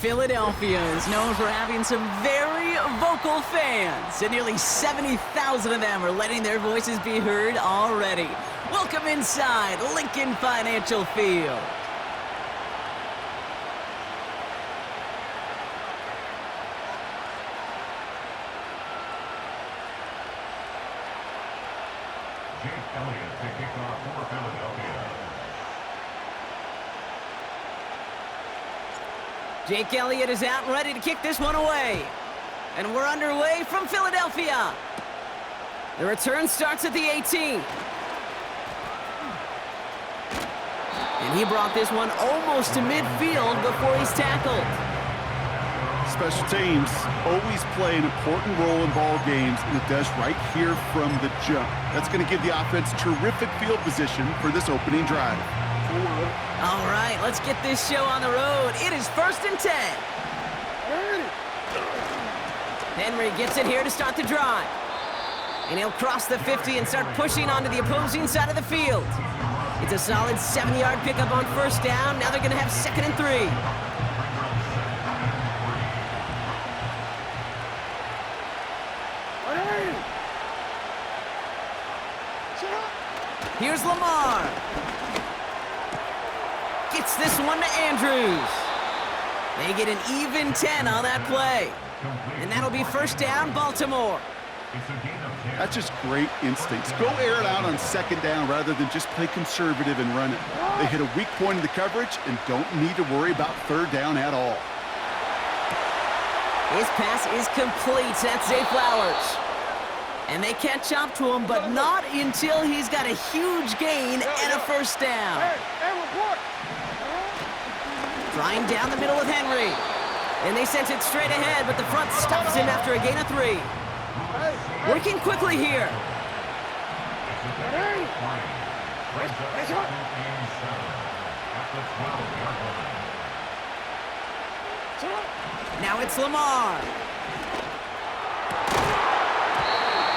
Philadelphia is known for having some very vocal fans, and nearly 70,000 of them are letting their voices be heard already. Welcome inside Lincoln Financial Field. Jake Elliott to kick off for Philadelphia. Jake Elliott is out and ready to kick this one away. And we're underway from Philadelphia. The return starts at the 18. And he brought this one almost to midfield before he's tackled. Special teams always play an important role in ball games, and it does right here from the jump. That's going to give the offense terrific field position for this opening drive. All right, let's get this show on the road. It is 1st and 10. Henry gets it here to start the drive. And he'll cross the 50 and start pushing onto the opposing side of the field. It's a solid 7-yard pickup on 1st down. Now they're going to have 2nd and 3. Here's Lamar. Gets this one to Andrews. They get an even 10 on that play. And that'll be 1st down, Baltimore. That's just great instincts. Go air it out on 2nd down rather than just play conservative and run it. They hit a weak point in the coverage and don't need to worry about 3rd down at all. His pass is complete. That's Zay Flowers. And they catch up to him, but not until he's got a huge gain and a 1st down. Flying down the middle with Henry. And they sent it straight ahead, but the front stops him after a gain of 3. Working quickly here. Now it's Lamar.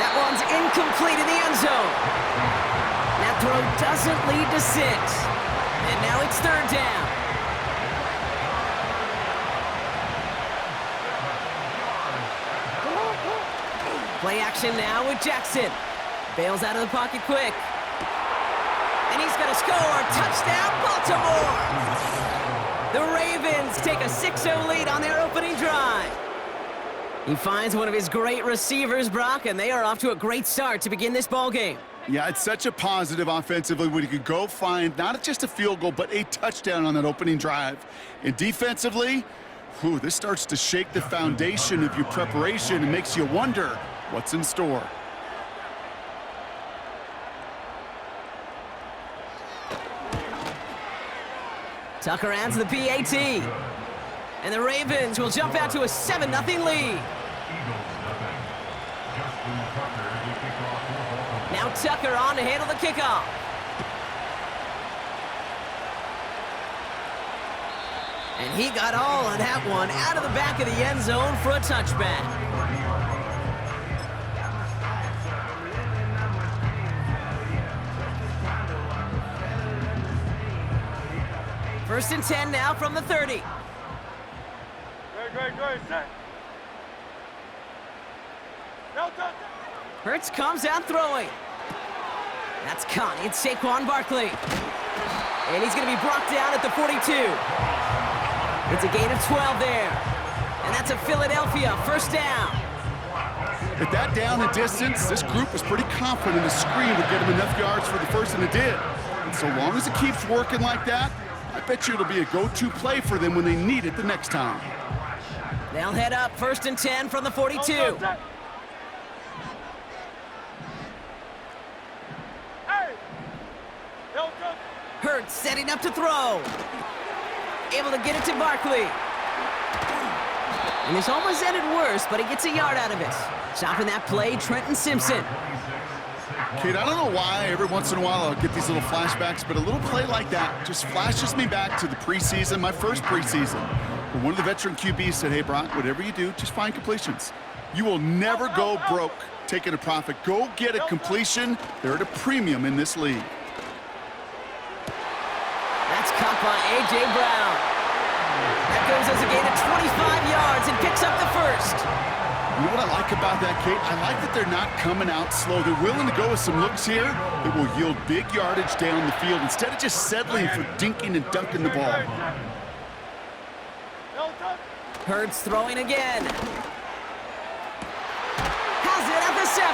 That one's incomplete in the end zone. That throw doesn't lead to 6. And now it's 3rd down. Play action now with Jackson. Bails out of the pocket quick. And he's going to score. Touchdown, Baltimore! The Ravens take a 6-0 lead on their opening drive. He finds one of his great receivers, Brock, and they are off to a great start to begin this ball game. Yeah, it's such a positive offensively when you can go find not just a field goal, but a touchdown on that opening drive. And defensively, this starts to shake the foundation of your preparation and makes you wonder what's in store. Tucker adds the PAT. And the Ravens will jump out to a 7-0 lead. Now Tucker on to handle the kickoff. And he got all of that one out of the back of the end zone for a touchback. First and 10 now from the 30. Great, set. Hurts comes out throwing. That's caught. It's Saquon Barkley. And he's going to be brought down at the 42. It's a gain of 12 there. And that's a Philadelphia 1st down. At that down and distance, this group was pretty confident the screen would get him enough yards for the 1st, and it did. And so long as it keeps working like that, I bet you it'll be a go-to play for them when they need it the next time. They'll head up 1st and 10 from the 42. Hurts setting up to throw. Able to get it to Barkley. And this almost ended worse, but he gets a yard out of it. Stopping that play, Trenton Simpson. Kid, I don't know why every once in a while I'll get these little flashbacks, but a little play like that just flashes me back to the preseason, my first preseason. Where one of the veteran QBs said, hey, Brock, whatever you do, just find completions. You will never go broke taking a profit. Go get a completion. They're at a premium in this league. That's caught by A.J. Brown. That goes as a gain the 25 yards and picks up the first. You know what I like about that, Kate? I like that they're not coming out slow. They're willing to go with some looks here that will yield big yardage down the field instead of just settling for dinking and dunking the ball. Hurts throwing again. Has it at the 7.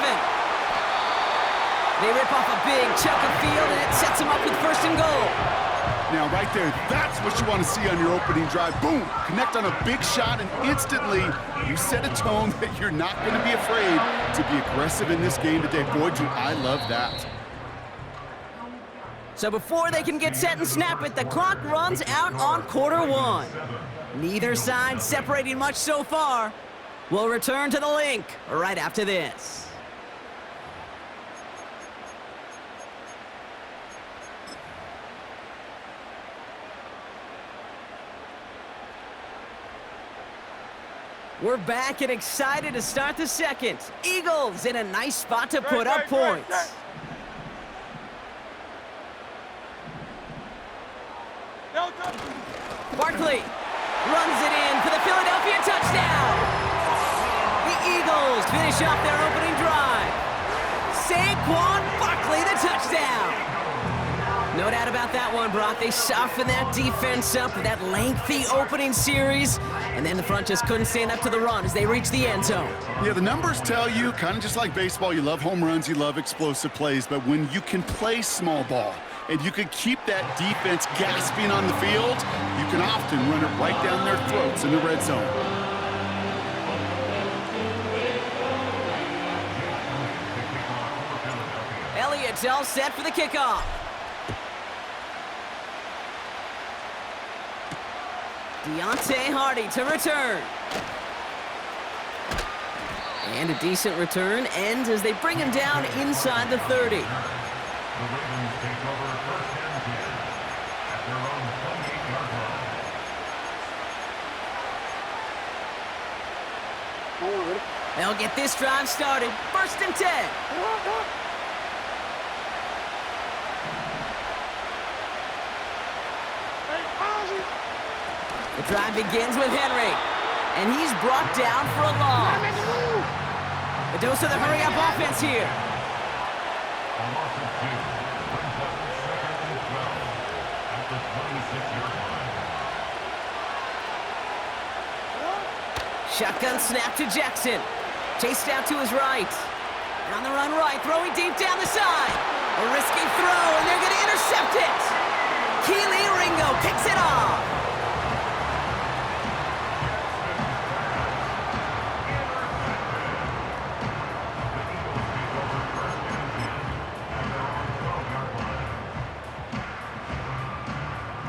They rip off a big chunk of field, and it sets them up with first and goal. Now, right there, that's what you want to see on your opening drive. Boom! Connect on a big shot, and instantly you set a tone that you're not going to be afraid to be aggressive in this game today. Boy, do I love that. So before they can get set and snap it, the clock runs out on quarter one. Neither side separating much so far. We'll return to the link right after this. We're back and excited to start the second. Eagles in a nice spot to put up points. Barkley runs it in for the Philadelphia touchdown. The Eagles finish off their opening drive. Saquon Barkley, the touchdown. No doubt about that one, Brock. They softened that defense up with that lengthy opening series, and then the front just couldn't stand up to the run as they reached the end zone. Yeah, the numbers tell you, kind of just like baseball, you love home runs, you love explosive plays, but when you can play small ball and you can keep that defense gasping on the field, you can often run it right down their throats in the red zone. Elliott's all set for the kickoff. Deontay Hardy to return. And a decent return ends as they bring him down inside the 30. The Ravens take over first and 10 at their own 28-yard line. They'll get this drive started. First and 10. The drive begins with Henry, and he's brought down for a loss. A dose of the hurry-up offense here. A loss of 2. Brings up second and 12 at the 26-yard line. Shotgun snap to Jackson. Chased out to his right. And on the run right, throwing deep down the side. A risky throw, and they're going to intercept it. Keely Ringo picks it off.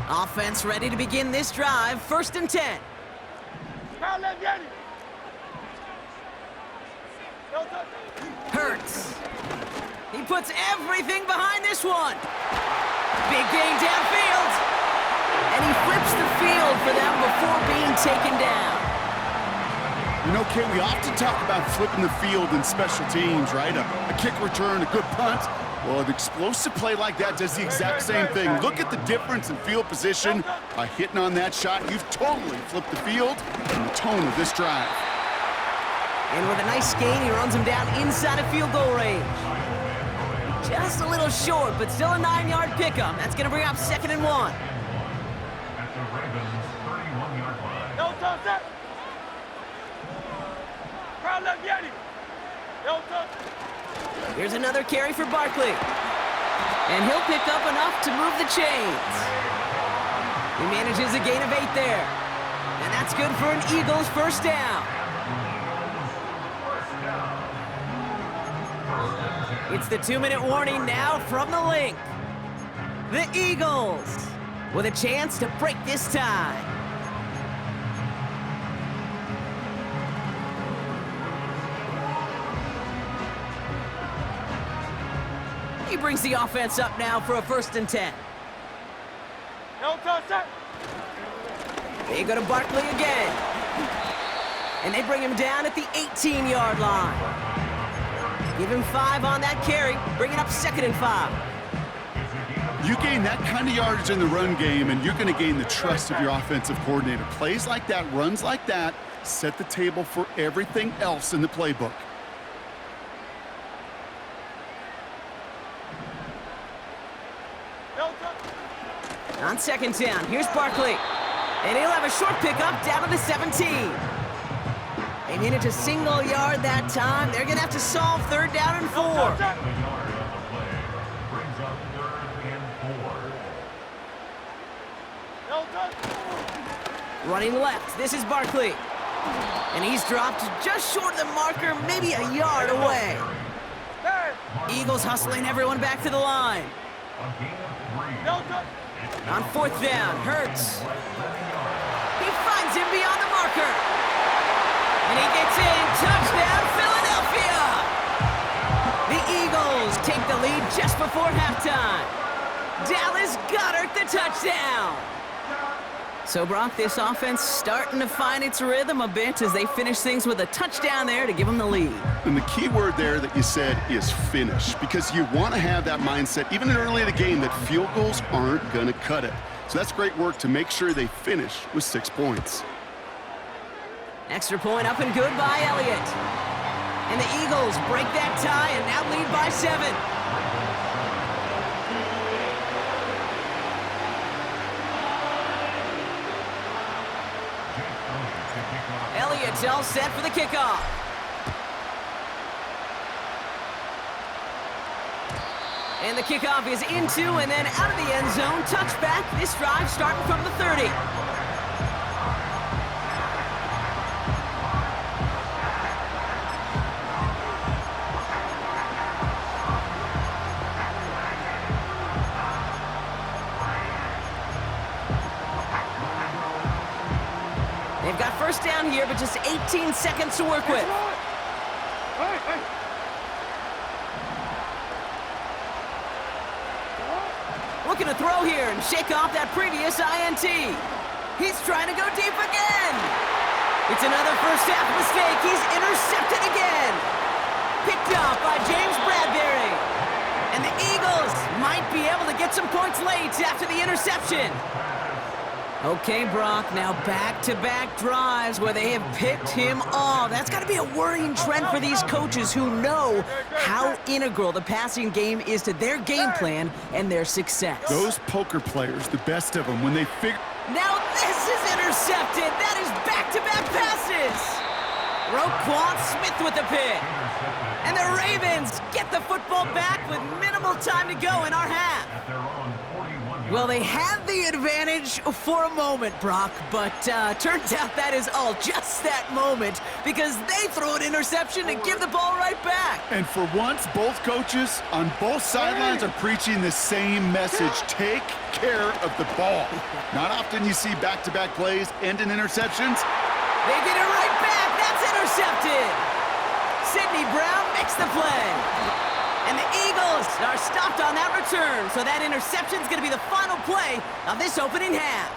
Offense ready to begin this drive. First and 10. Hurts. He puts everything behind this one. Big gain downfield. And he flips the field for them before being taken down. You know, Kate, we often talk about flipping the field in special teams, right? A kick return, a good punt. Well, an explosive play like that does the exact same thing. Look at the difference in field position. By hitting on that shot, you've totally flipped the field and the tone of this drive. And with a nice gain, he runs him down inside of field goal range. Just a little short, but still a 9-yard pickup. That's going to bring up second and 1. At the Ravens' 31-yard line. No touch that. Crowd left Yeti. No touch. Here's another carry for Barkley. And he'll pick up enough to move the chains. He manages a gain of 8 there. And that's good for an Eagles first down. It's the 2-minute warning now from the link. The Eagles with a chance to break this tie. He brings the offense up now for a first and 10. No touch that. They go to Barkley again. And they bring him down at the 18-yard line. Give him 5 on that carry, bringing up second and 5. You gain that kind of yardage in the run game, and you're going to gain the trust of your offensive coordinator. Plays like that, runs like that, set the table for everything else in the playbook. On second down, here's Barkley. And he'll have a short pickup down to the 17. They needed a single yard that time. They're going to have to solve third down and 4. A yard on the play brings up 3rd and 4. Running left, this is Barkley. And he's dropped just short of the marker, maybe a yard away. Eagles hustling everyone back to the line. A gain of 3. On 4th down, Hurts. He finds him beyond the marker. And he gets in. Touchdown, Philadelphia! The Eagles take the lead just before halftime. Dallas Goedert the touchdown. So, Brock, this offense starting to find its rhythm a bit as they finish things with a touchdown there to give them the lead. And the key word there that you said is finish, because you want to have that mindset, even early in the game, that field goals aren't going to cut it. So that's great work to make sure they finish with 6 points. Extra point up and good by Elliott. And the Eagles break that tie and now lead by 7. Elliott's all set for the kickoff. And the kickoff is into and then out of the end zone. Touchback. This drive starting from the 30. They've got first down here, but just 18 seconds to work with. Looking to throw here and shake off that previous INT. He's trying to go deep again. It's another first half mistake. He's intercepted again. Picked up by James Bradbury. And the Eagles might be able to get some points late after the interception. Okay, Brock, now back-to-back drives where they have picked him off. That's got to be a worrying trend for these coaches who know how integral the passing game is to their game plan and their success. Those poker players, the best of them, when they figure... Now this is intercepted. That is back-to-back passes. Roquan Smith with the pick. And the Ravens get the football back with minimal time to go in our half. Well, they had the advantage for a moment, Brock, but turns out that is all just that moment because they throw an interception and give the ball right back. And for once, both coaches on both sidelines are preaching the same message. Take care of the ball. Not often you see back-to-back plays end in interceptions. They get it right back. That's intercepted. Sidney Brown makes the play. And the Eagles are stopped on that return, so that interception is going to be the final play of this opening half.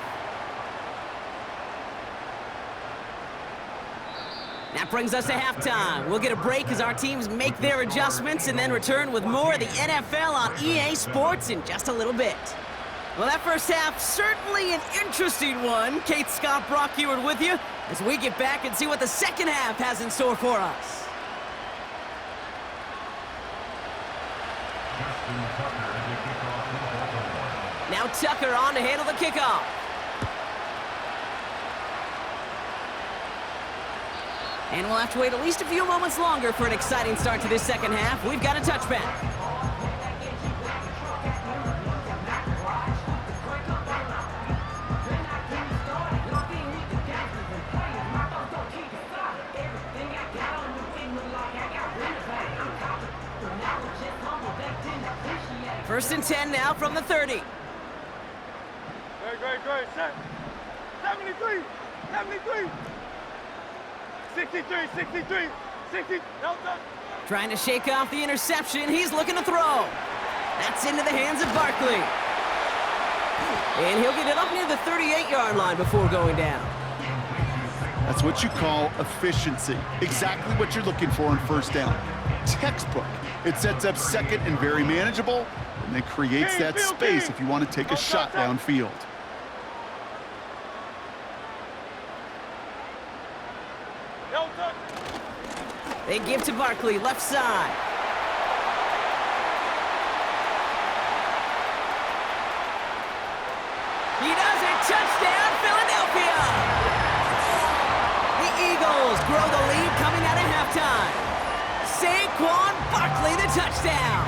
That brings us to halftime. We'll get a break as our teams make their adjustments and then return with more of the NFL on EA Sports in just a little bit. Well, that first half, certainly an interesting one. Kate, Scott, Brock Heward with you as we get back and see what the second half has in store for us. Now Tucker on to handle the kickoff. And we'll have to wait at least a few moments longer for an exciting start to this second half. We've got a touchback. First and 10 now from the 30. Great. 73. 63. No touch. Trying to shake off the interception. He's looking to throw. That's into the hands of Barkley. And he'll get it up near the 38-yard line before going down. That's what you call efficiency. Exactly what you're looking for in first down. Textbook. It sets up second and very manageable. and it creates that space if you want to take a shot downfield. They give to Barkley, left side. He does it, touchdown, Philadelphia! The Eagles grow the lead coming out of halftime. Saquon Barkley, the touchdown.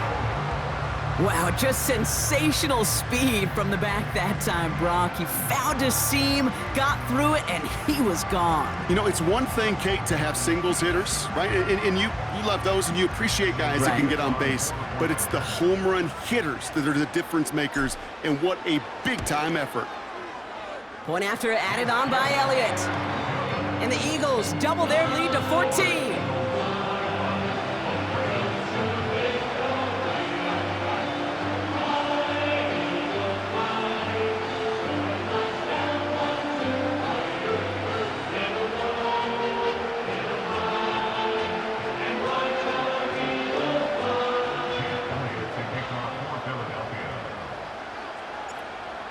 Wow, just sensational speed from the back that time, Brock. He found a seam, got through it, and he was gone. You know, it's one thing, Kate, to have singles hitters, right? And you love those, and you appreciate guys that can get on base. But it's the home run hitters that are the difference makers, and what a big-time effort. Point after added on by Elliott. And the Eagles double their lead to 14.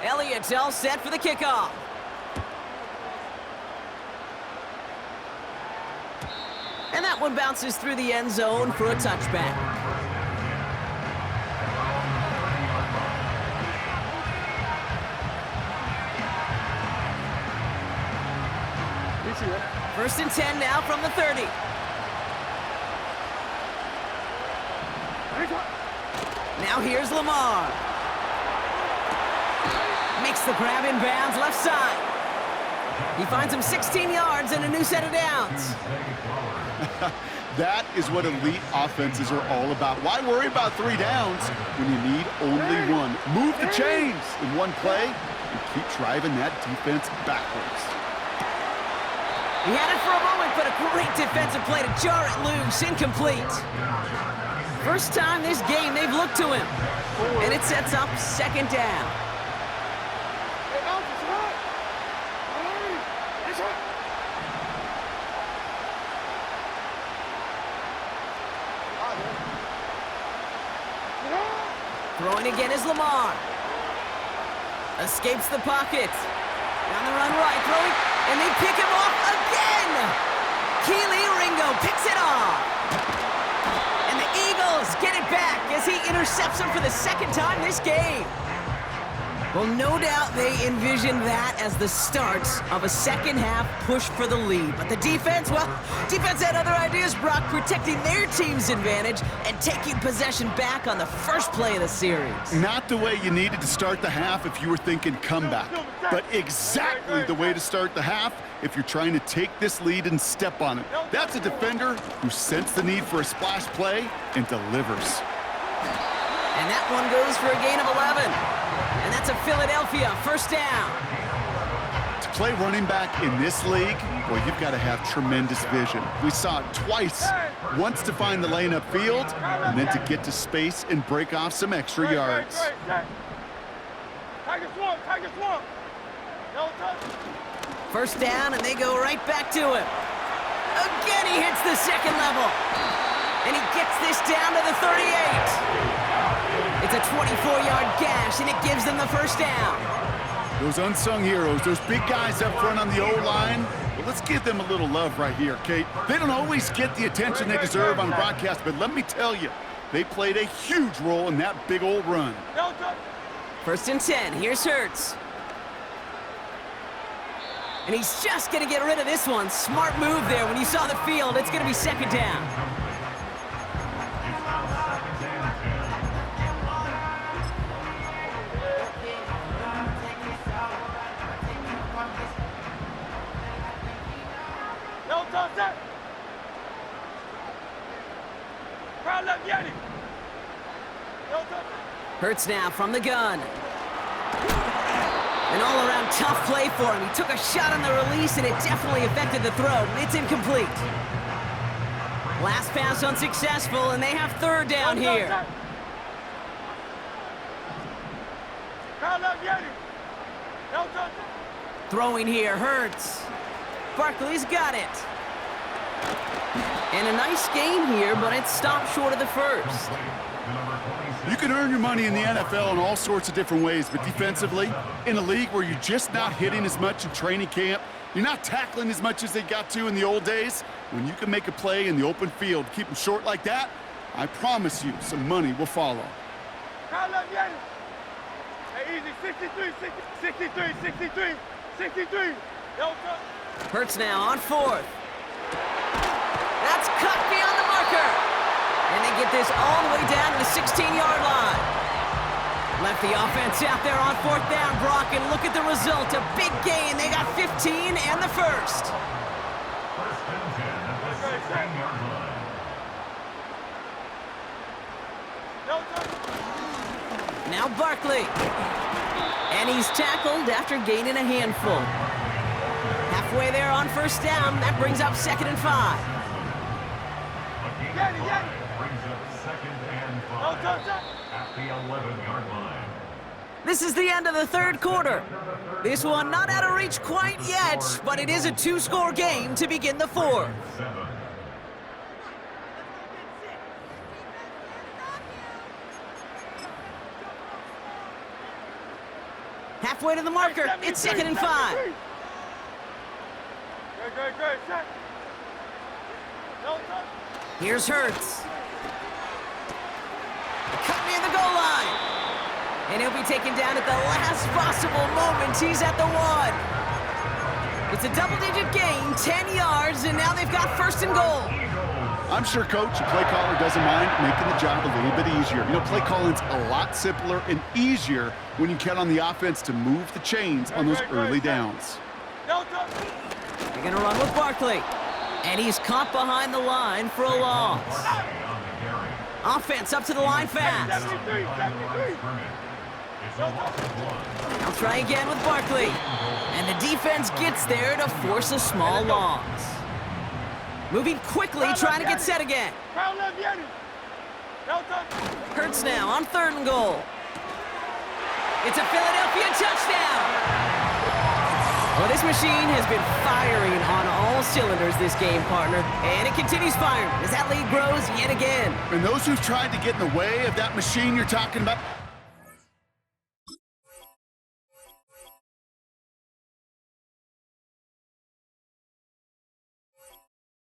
Elliott's all set for the kickoff. And that one bounces through the end zone for a touchback. First and 10 now from the 30. Now here's Lamar. Makes the grab in bounds, left side. He finds him 16 yards and a new set of downs. That is what elite offenses are all about. Why worry about 3 downs when you need only one? Move the chains in one play and keep driving that defense backwards. He had it for a moment, but a great defensive play to jar it loose, incomplete. First time this game they've looked to him, and it sets up second down. Throwing again is Lamar. Escapes the pocket. Down the run right, throwing, and they pick him off again! Keely Ringo picks it off. And the Eagles get it back as he intercepts him for the second time this game. Well, no doubt they envisioned that as the start of a second-half push for the lead. But the defense, well, defense had other ideas, Brock, protecting their team's advantage and taking possession back on the first play of the series. Not the way you needed to start the half if you were thinking comeback, but exactly the way to start the half if you're trying to take this lead and step on it. That's a defender who sensed the need for a splash play and delivers. And that one goes for a gain of 11. And that's a Philadelphia first down. To play running back in this league, well, you've got to have tremendous vision. We saw it twice. Once to find the lane upfield, and then to get to space and break off some extra yards. First down, and they go right back to him. Again, he hits the second level. And he gets this down to the 38. It's a 24-yard gash, and it gives them the first down. Those unsung heroes, those big guys up front on the O-line, well, let's give them a little love right here, Kate. They don't always get the attention they deserve on broadcast, but let me tell you, they played a huge role in that big old run. First and 10, here's Hurts. And he's just going to get rid of this one. Smart move there. When you saw the field, it's going to be second down. Hurts now from the gun. An all-around tough play for him. He took a shot on the release, and it definitely affected the throw. It's incomplete. Last pass unsuccessful, and they have third down here. Throwing here, Hurts. Barkley's got it. And a nice gain here, but it stopped short of the first. You can earn your money in the NFL in all sorts of different ways, but defensively, in a league where you're just not hitting as much in training camp, you're not tackling as much as they got to in the old days, when you can make a play in the open field, keep them short like that, I promise you some money will follow. Hey, easy, 63, 63, 63, 63. Hurts now on fourth. That's cut beyond the marker. And they get this all the way down to the 16-yard line. Left the offense out there on fourth down, Brock, and look at the result. A big gain. They got 15 and the first. First and 10 at the 16-yard line. Now Barkley. And he's tackled after gaining a handful. Halfway there on first down. That brings up 2nd and 5. Brings up 2nd and 5 at the 11-yard line. This is the end of the third quarter. This one not out of reach quite yet, but it is a 2-score game to begin the fourth. 7. Halfway to the marker. It's 2nd and 5. Good. Here's Hurts. Cut near the goal line. And he'll be taken down at the last possible moment. He's at the 1. It's a double-digit gain, 10 yards, and now they've got 1st and goal. I'm sure coach and play caller doesn't mind making the job a little bit easier. You know, play calling's a lot simpler and easier when you count on the offense to move the chains on those early downs. They're going to run with Barkley. And he's caught behind the line for a loss. Offense up to the line fast. I'll try again with Barkley. And the defense gets there to force a small loss. Moving quickly, trying to get set again. Hurts now on 3rd and goal. It's a Philadelphia touchdown. Well, this machine has been firing on all cylinders this game, partner. And it continues firing as that lead grows yet again. And those who've tried to get in the way of that machine you're talking about,